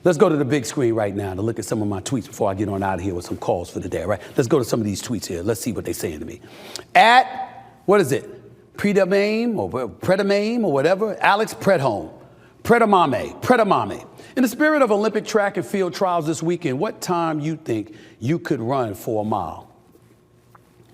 Let's go to the big screen right now to look at some of my tweets before I get on out of here with some calls for the day, right? Let's go to some of these tweets here. Let's see what they're saying to me. What is it? Predamame or whatever. Alex Predhome. Predamame. In the spirit of Olympic track and field trials this weekend, what time you think you could run for a mile?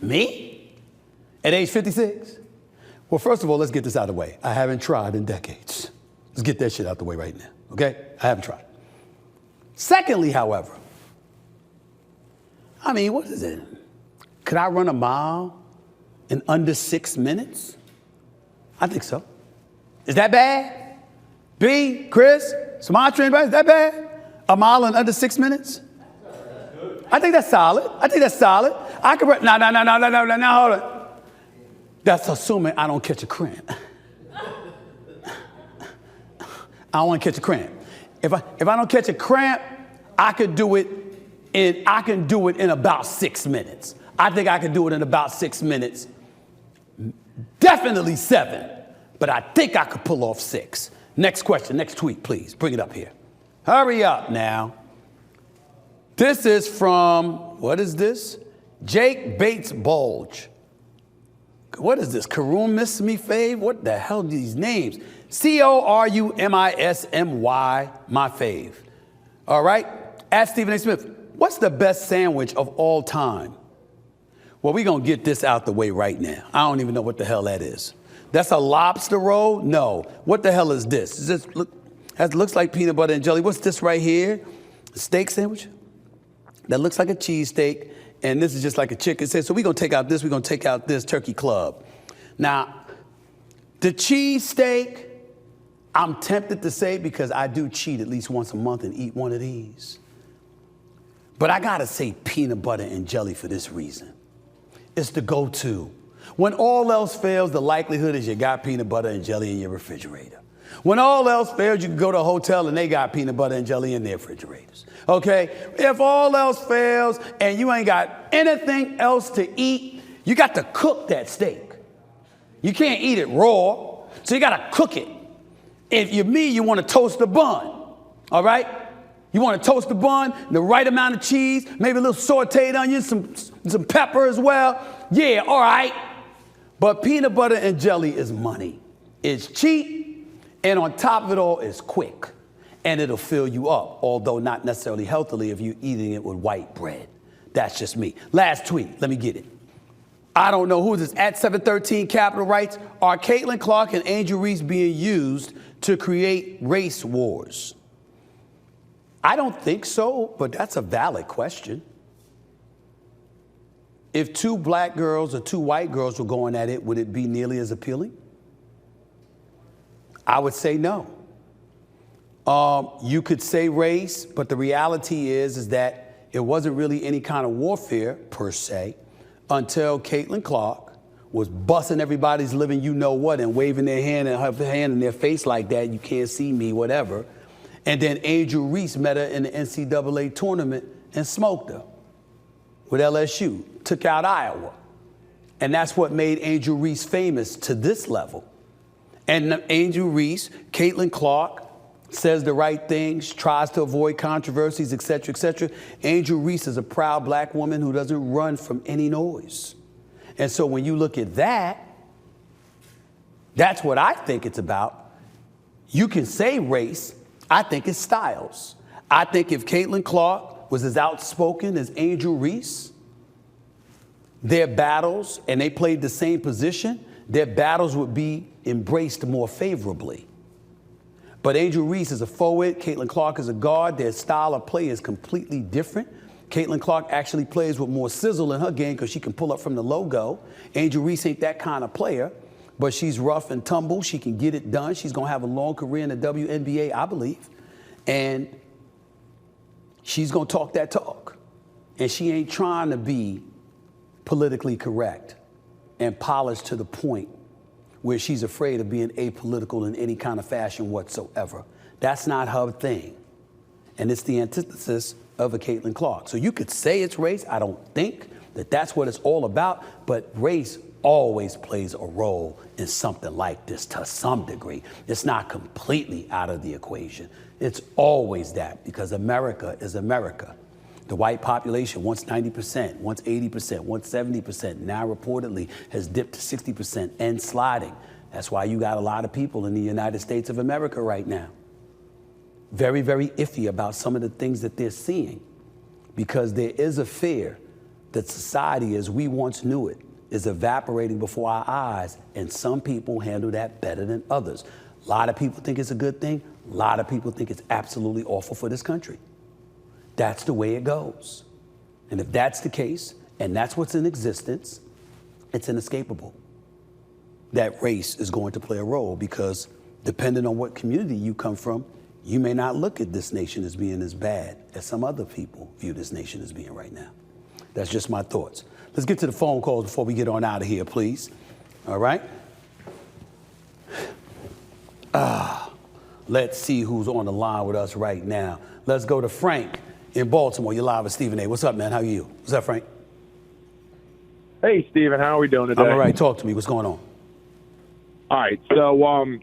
Me? At age 56? Well, first of all, let's get this out of the way. I haven't tried in decades. Let's get that shit out the way right now, okay? I haven't tried. Secondly, however, what is it? Could I run a mile in under 6 minutes? I think so. Is that bad? B, Chris, Sumatra, anybody, is that bad? A mile in under 6 minutes? I think that's solid. I could run, no, hold on. That's assuming I don't catch a cramp. I don't want to catch a cramp. If I don't catch a cramp, I can do it in about 6 minutes. I think I can do it in about 6 minutes. Definitely 7, but I think I could pull off 6. Next question, next tweet, please. Bring it up here. Hurry up now. This is from, what is this? Jake Bates Bulge. What is this? Karoom Miss Me Fave? What the hell are these names? CORUMISMY, my fave. All right? Ask Stephen A. Smith, what's the best sandwich of all time? Well, we're going to get this out the way right now. I don't even know what the hell that is. That's a lobster roll? No. What the hell is this? That looks like peanut butter and jelly. What's this right here? A steak sandwich? That looks like a cheesesteak. And this is just like a chicken sandwich. So we're going to take out this. We're going to take out this turkey club. Now, the cheesesteak, I'm tempted to say because I do cheat at least once a month and eat one of these. But I got to say peanut butter and jelly for this reason. It's the go-to. When all else fails, the likelihood is you got peanut butter and jelly in your refrigerator. When all else fails, you can go to a hotel and they got peanut butter and jelly in their refrigerators. Okay? If all else fails and you ain't got anything else to eat, you got to cook that steak. You can't eat it raw, so you got to cook it. If you're me, you want to toast the bun. All right? You want to toast the bun, the right amount of cheese, maybe a little sauteed onion, some pepper as well. Yeah, all right. But peanut butter and jelly is money. It's cheap, and on top of it all, it's quick. And it'll fill you up, although not necessarily healthily if you're eating it with white bread. That's just me. Last tweet. Let me get it. I don't know who this is. At 713 Capital writes, are Caitlin Clark and Angel Reese being used to create race wars? I don't think so, but that's a valid question. If 2 black girls or 2 white girls were going at it, would it be nearly as appealing? I would say no. You could say race, but the reality is that it wasn't really any kind of warfare, per se, until Caitlin Clark was busting everybody's living you-know-what and waving their hand and her hand in their face like that, you can't see me, whatever. And then Angel Reese met her in the NCAA tournament and smoked her with LSU, took out Iowa. And that's what made Angel Reese famous to this level. And Angel Reese, Caitlin Clark, says the right things, tries to avoid controversies, et cetera, et cetera. Angel Reese is a proud black woman who doesn't run from any noise. And so when you look at that, that's what I think it's about. You can say race. I think it's styles. I think if Caitlin Clark was as outspoken as Angel Reese, their battles, and they played the same position, their battles would be embraced more favorably. But Angel Reese is a forward, Caitlin Clark is a guard. Their style of play is completely different. Caitlin Clark actually plays with more sizzle in her game because she can pull up from the logo. Angel Reese ain't that kind of player, but she's rough and tumble. She can get it done. She's going to have a long career in the WNBA, I believe. And she's going to talk that talk. And she ain't trying to be politically correct and polished to the point where she's afraid of being apolitical in any kind of fashion whatsoever. That's not her thing. And it's the antithesis of a Caitlin Clark. So you could say it's race. I don't think that that's what it's all about. But race always plays a role in something like this to some degree. It's not completely out of the equation. It's always that, because America is America. The white population, once 90%, once 80%, once 70%, now reportedly has dipped to 60% and sliding. That's why you got a lot of people in the United States of America right now very, very iffy about some of the things that they're seeing, because there is a fear that society as we once knew it is evaporating before our eyes, and some people handle that better than others. A lot of people think it's a good thing. A lot of people think it's absolutely awful for this country. That's the way it goes. And if that's the case, and that's what's in existence, it's inescapable. That race is going to play a role, because depending on what community you come from, you may not look at this nation as being as bad as some other people view this nation as being right now. That's just my thoughts. Let's get to the phone calls before we get on out of here, please. All right? Let's see who's on the line with us right now. Let's go to Frank in Baltimore. You're live with Stephen A. What's up, man? How are you? What's up, Frank? Hey, Stephen. How are we doing today? I'm all right. Talk to me. What's going on? All right. So,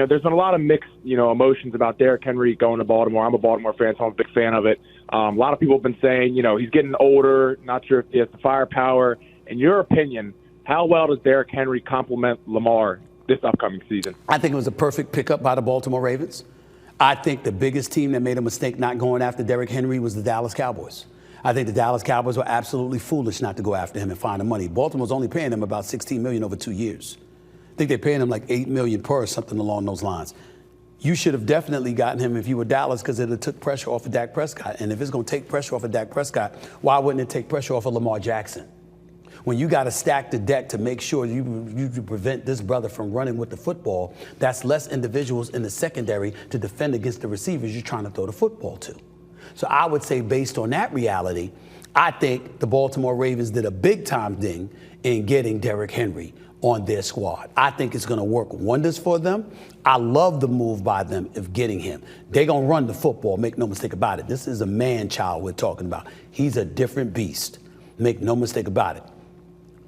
there's been a lot of mixed, emotions about Derrick Henry going to Baltimore. I'm a Baltimore fan, so I'm a big fan of it. A lot of people have been saying, he's getting older, not sure if he has the firepower. In your opinion, how well does Derrick Henry complement Lamar this upcoming season? I think it was a perfect pickup by the Baltimore Ravens. I think the biggest team that made a mistake not going after Derrick Henry was the Dallas Cowboys. I think the Dallas Cowboys were absolutely foolish not to go after him and find the money. Baltimore's only paying him about $16 million over 2 years. I think they're paying him like $8 million per or something along those lines. You should have definitely gotten him if you were Dallas, because it took pressure off of Dak Prescott. And if it's going to take pressure off of Dak Prescott, why wouldn't it take pressure off of Lamar Jackson? When you got to stack the deck to make sure you prevent this brother from running with the football, that's less individuals in the secondary to defend against the receivers you're trying to throw the football to. So I would say, based on that reality, I think the Baltimore Ravens did a big-time thing in getting Derrick Henry on their squad. I think it's going to work wonders for them. I love the move by them of getting him. They're going to run the football, make no mistake about it. This is a man-child we're talking about. He's a different beast. Make no mistake about it.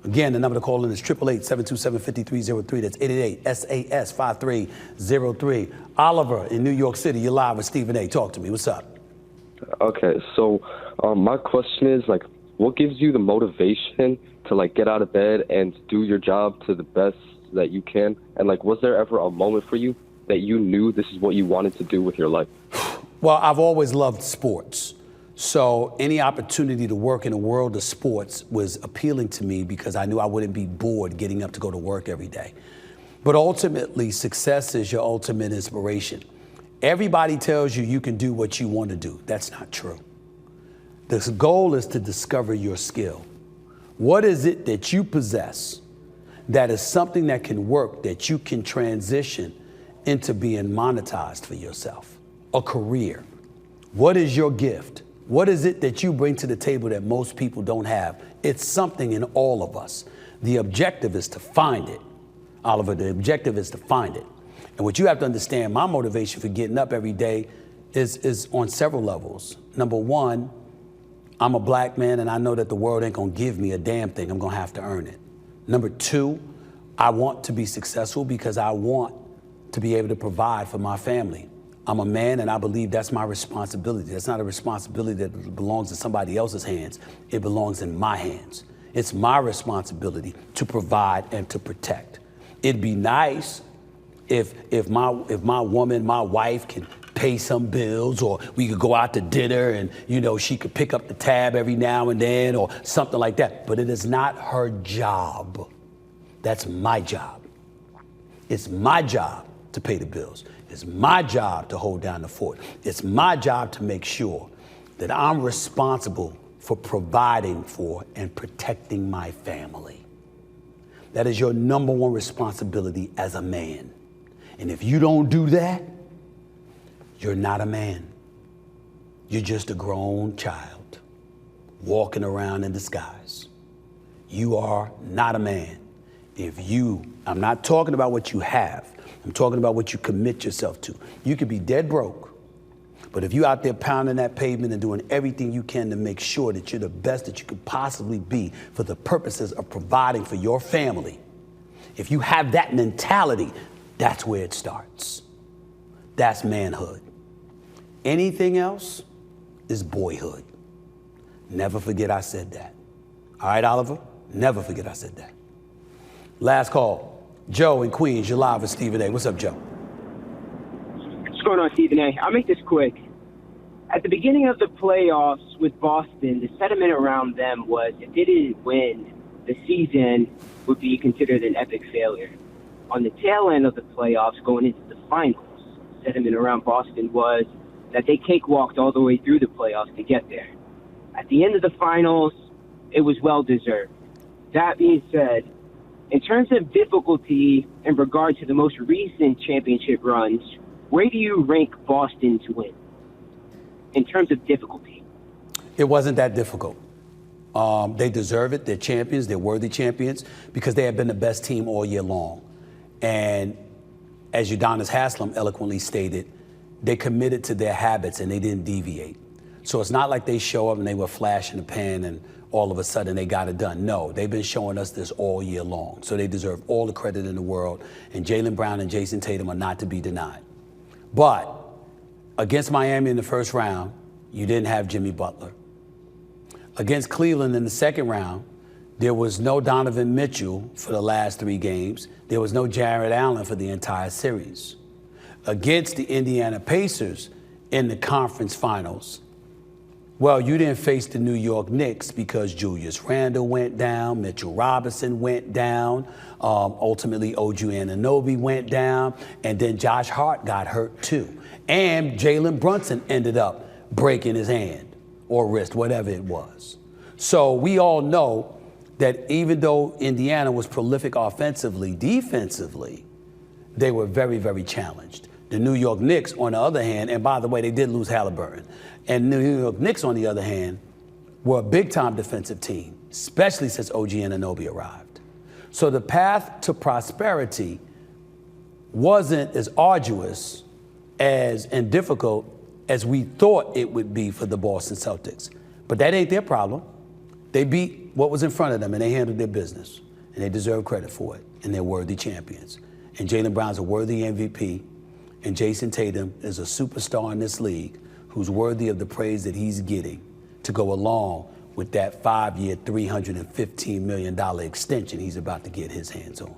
Again, the number to call in is 888-727-5303. That's 888-SAS-5303. Oliver in New York City, you're live with Stephen A. Talk to me. What's up? Okay, so my question is, what gives you the motivation to, get out of bed and do your job to the best that you can? And, was there ever a moment for you that you knew this is what you wanted to do with your life? Well, I've always loved sports. So any opportunity to work in the world of sports was appealing to me, because I knew I wouldn't be bored getting up to go to work every day. But ultimately, success is your ultimate inspiration. Everybody tells you can do what you want to do. That's not true. The goal is to discover your skill. What is it that you possess that is something that can work, that you can transition into being monetized for yourself? A career. What is your gift? What is it that you bring to the table that most people don't have? It's something in all of us. The objective is to find it. Oliver, the objective is to find it. And what you have to understand, my motivation for getting up every day is on several levels. Number one, I'm a black man, and I know that the world ain't gonna give me a damn thing. I'm gonna have to earn it. Number two, I want to be successful because I want to be able to provide for my family. I'm a man, and I believe that's my responsibility. That's not a responsibility that belongs in somebody else's hands. It belongs in my hands. It's my responsibility to provide and to protect. It'd be nice if my woman, my wife, can pay some bills, or we could go out to dinner and, she could pick up the tab every now and then or something like that. But it is not her job. That's my job. It's my job to pay the bills. It's my job to hold down the fort. It's my job to make sure that I'm responsible for providing for and protecting my family. That is your number one responsibility as a man. And if you don't do that, you're not a man. You're just a grown child walking around in disguise. You are not a man. I'm not talking about what you have. I'm talking about what you commit yourself to. You could be dead broke, But if you're out there pounding that pavement and doing everything you can to make sure that you're the best that you could possibly be for the purposes of providing for your family, if you have that mentality, that's where it starts. That's manhood. Anything else is boyhood. Never forget I said that. All right, Oliver? Never forget I said that. Last call. Joe in Queens, you're live with Stephen A. What's up, Joe? What's going on, Stephen A? I'll make this quick. At the beginning of the playoffs with Boston, the sentiment around them was if they didn't win, the season would be considered an epic failure. On the tail end of the playoffs, going into the finals, the sentiment around Boston was that they cakewalked all the way through the playoffs to get there. At the end of the finals, it was well-deserved. That being said, in terms of difficulty in regard to the most recent championship runs, where do you rank Boston to win in terms of difficulty? It wasn't that difficult. They deserve it. They're champions. They're worthy champions because they have been the best team all year long. And as Udonis Haslem eloquently stated, they committed to their habits and they didn't deviate. So it's not like they show up and they were flash in the pan and all of a sudden they got it done. No, they've been showing us this all year long. So they deserve all the credit in the world. And Jaylen Brown and Jason Tatum are not to be denied. But against Miami in the first round, you didn't have Jimmy Butler. Against Cleveland in the second round, there was no Donovan Mitchell for the last 3 games. There was no Jared Allen for the entire series. Against the Indiana Pacers in the conference finals, well, you didn't face the New York Knicks because Julius Randle went down, Mitchell Robinson went down, ultimately OG Anunoby went down, and then Josh Hart got hurt too. And Jalen Brunson ended up breaking his hand or wrist, whatever it was. So we all know that even though Indiana was prolific offensively, defensively, they were very, very challenged. The New York Knicks, on the other hand, and by the way, they did lose Halliburton, and the New York Knicks, on the other hand, were a big-time defensive team, especially since OG Anunoby arrived. So the path to prosperity wasn't as arduous and difficult as we thought it would be for the Boston Celtics. But that ain't their problem. They beat what was in front of them, and they handled their business, and they deserve credit for it, and they're worthy champions. And Jaylen Brown's a worthy MVP, and Jason Tatum is a superstar in this league who's worthy of the praise that he's getting to go along with that 5-year, $315 million extension he's about to get his hands on.